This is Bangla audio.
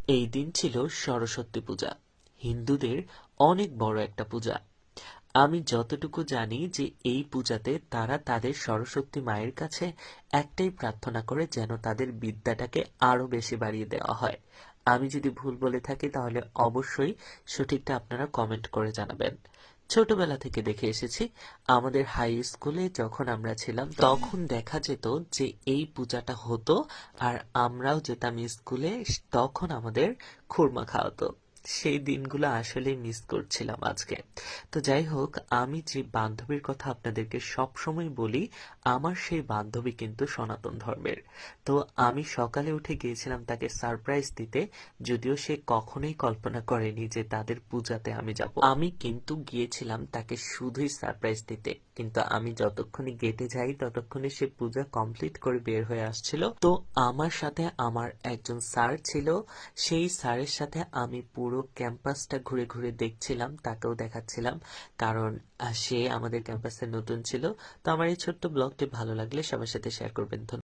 এই দিন ছিল সরস্বতী পূজা, হিন্দুদের অনেক বড় একটা পূজা। আমি যতটুকু জানি যে এই পূজাতে তারা তাদের সরস্বতী মায়ের কাছে একটাই প্রার্থনা করে যেন তাদের বিদ্যাটাকে আরো বেশি বাড়িয়ে দেওয়া হয়। আমি যদি ভুল বলে থাকি তাহলে অবশ্যই সঠিকটা আপনারা কমেন্ট করে জানাবেন। ছোটবেলা থেকে দেখে এসেছি, আমাদের হাই স্কুলে যখন আমরা ছিলাম তখন দেখা যেত যে এই পূজাটা হতো, আর আমরাও যেতাম স্কুলে। তখন আমাদের খুরমা খাওয়াতো। সেই দিনগুলো আসলে মিস করছিলাম আজকে। তো যাই হোক, আমি যে বান্ধবীর কথা আপনাদেরকে সব সময় বলি, আমার সেই বান্ধবী কিন্তু সনাতন ধর্মের। তো আমি সকালে উঠে গিয়েছিলাম তাকে সারপ্রাইজ দিতে, যদিও সে কখনোই কল্পনা করেনি যে তাদের পূজাতে আমি যাব। আমি কিন্তু গিয়েছিলাম তাকে শুধুই সারপ্রাইজ দিতে, কিন্তু আমি যতক্ষণে গেটে যাই ততক্ষণে সে পূজা কমপ্লিট করে বের হয়ে আসছিল। তো আমার সাথে আমার একজন স্যার ছিল, সেই স্যারের সাথে আমি পুরো ক্যাম্পাসটা ঘুরে ঘুরে দেখছিলাম, তাকেও দেখাচ্ছিলাম, কারণ সে আমাদের ক্যাম্পাসে নতুন ছিল। তো আমার এই ছোট্ট ব্লগটি ভালো লাগলে সবার সাথে শেয়ার করবেন। ধন্যবাদ।